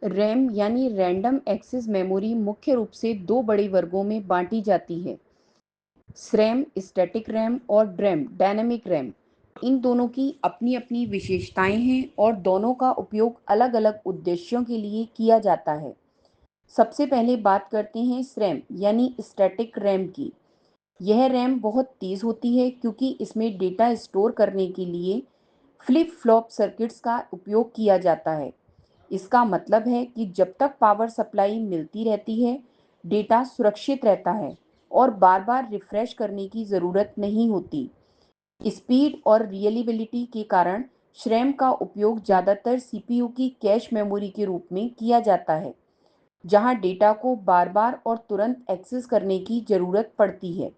RAM यानी random access memory मुख्य रूप से दो बड़े वर्गों में बांटी जाती है। SRAM स्टैटिक रैम और DRAM डायनेमिक रैम। इन दोनों की अपनी अपनी विशेषताएं हैं और दोनों का उपयोग अलग अलग उद्देश्यों के लिए किया जाता है। सबसे पहले बात करते हैं SRAM यानी स्टैटिक रैम की। यह रैम बहुत तेज होती है क्योंकि इसमें डेटा स्टोर करने के लिए फ्लिप फ्लॉप सर्किट्स का उपयोग किया जाता है। इसका मतलब है कि जब तक पावर सप्लाई मिलती रहती है, डेटा सुरक्षित रहता है और बार-बार रिफ्रेश करने की ज़रूरत नहीं होती। स्पीड और रिलायबिलिटी के कारण श्रैम का उपयोग ज़्यादातर सीपीयू की कैश मेमोरी के रूप में किया जाता है, जहां डेटा को बार-बार और तुरंत एक्सेस करने की ज़रूरत पड़ती है।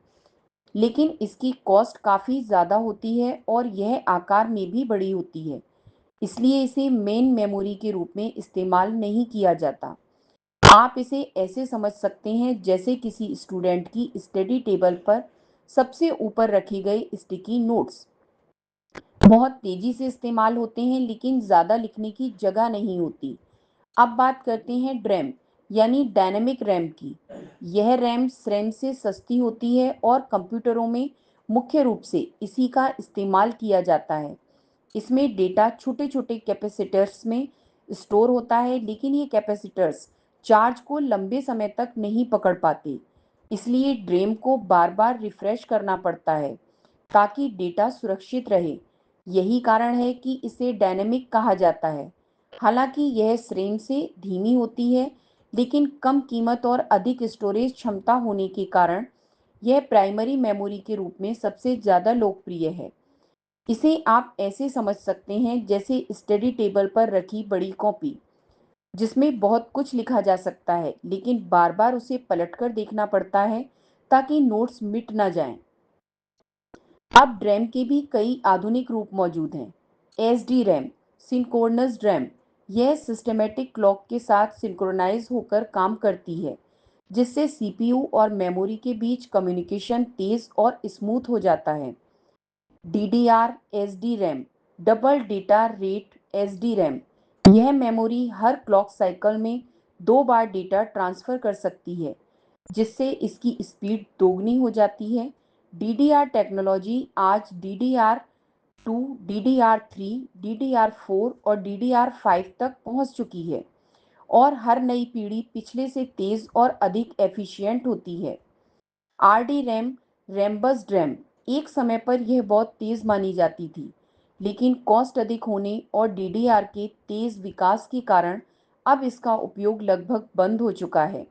लेकिन इसकी कॉस्ट काफ़ी ज़्यादा होती है और यह आकार में भी बड़ी होती है, इसलिए इसे मेन मेमोरी के रूप में इस्तेमाल नहीं किया जाता। आप इसे ऐसे समझ सकते हैं जैसे किसी स्टूडेंट की स्टडी टेबल पर सबसे ऊपर रखे गए स्टिकी नोट्स। बहुत तेजी से इस्तेमाल होते हैं लेकिन ज़्यादा लिखने की जगह नहीं होती। अब बात करते हैं ड्रैम यानी डायनेमिक रैम की। यह रैम SRAM से सस्ती होती है और कंप्यूटरों में मुख्य रूप से इसी का इस्तेमाल किया जाता है। इसमें डेटा छोटे-छोटे कैपेसिटर्स में स्टोर होता है, लेकिन ये कैपेसिटर्स चार्ज को लंबे समय तक नहीं पकड़ पाते। इसलिए ड्रेम को बार-बार रिफ्रेश करना पड़ता है ताकि डेटा सुरक्षित रहे। यही कारण है कि इसे डायनेमिक कहा जाता है। हालांकि यह SRAM से धीमी होती है, लेकिन कम कीमत और अधिक स्टोरेज क्षमता होने के कारण यह प्राइमरी मेमोरी के रूप में सबसे ज़्यादा लोकप्रिय है। इसे आप ऐसे समझ सकते हैं जैसे स्टडी टेबल पर रखी बड़ी कॉपी, जिसमें बहुत कुछ लिखा जा सकता है, लेकिन बार-बार उसे पलटकर देखना पड़ता है ताकि नोट्स मिट ना जाएं। अब ड्रैम के भी कई आधुनिक रूप मौजूद हैं। एसडी रैम, सिंक्रोनस ड्रैम, यह सिस्टमैटिक क्लॉक के साथ सिंक्रोनाइज होकर काम करती है, जिससे सीपीयू और मेमोरी के बीच कम्युनिकेशन तेज और स्मूथ हो जाता है। DDR SD RAM, double data rate SD RAM, यह मेमोरी हर क्लॉक साइकिल में 2 बार डेटा ट्रांसफ़र कर सकती है, जिससे इसकी स्पीड दोगुनी हो जाती है। DDR टेक्नोलॉजी आज DDR2, DDR3, DDR4 और DDR5 तक पहुंच चुकी है और हर नई पीढ़ी पिछले से तेज़ और अधिक एफिशिएंट होती है। आरडी रैम, रैम्बस रैम, एक समय पर यह बहुत तेज़ मानी जाती थी, लेकिन कॉस्ट अधिक होने और डीडीआर के तेज़ विकास के कारण अब इसका उपयोग लगभग बंद हो चुका है।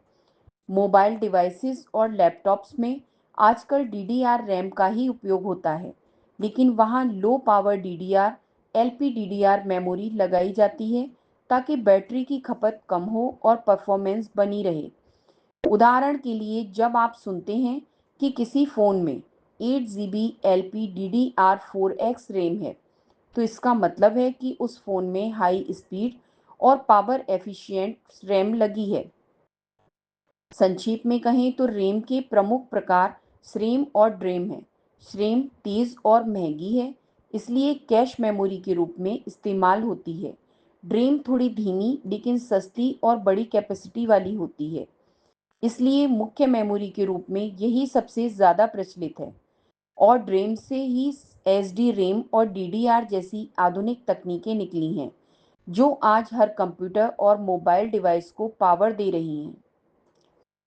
मोबाइल डिवाइसेस और लैपटॉप्स में आजकल डीडीआर रैम का ही उपयोग होता है, लेकिन वहाँ low power DDR, LPDDR memory लगाई जाती है ताकि बैटरी की खपत कम हो और परफॉर्मेंस बनी रहे। उदाहरण के लिए, जब आप सुनते हैं कि किसी फ़ोन में 8 GB LPDDR4X रैम है, तो इसका मतलब है कि उस फ़ोन में हाई स्पीड और पावर एफिशिएंट रैम लगी है। संक्षेप में कहें तो रैम के प्रमुख प्रकार SRAM और DRAM हैं। SRAM तेज़ और महंगी है, इसलिए कैश मेमोरी के रूप में इस्तेमाल होती है। DRAM थोड़ी धीमी लेकिन सस्ती और बड़ी कैपेसिटी वाली होती है, इसलिए मुख्य मेमोरी के रूप में यही सबसे ज़्यादा प्रचलित है। और ड्रेम से ही एसडी रैम और डीडीआर जैसी आधुनिक तकनीकें निकली हैं, जो आज हर कंप्यूटर और मोबाइल डिवाइस को पावर दे रही हैं।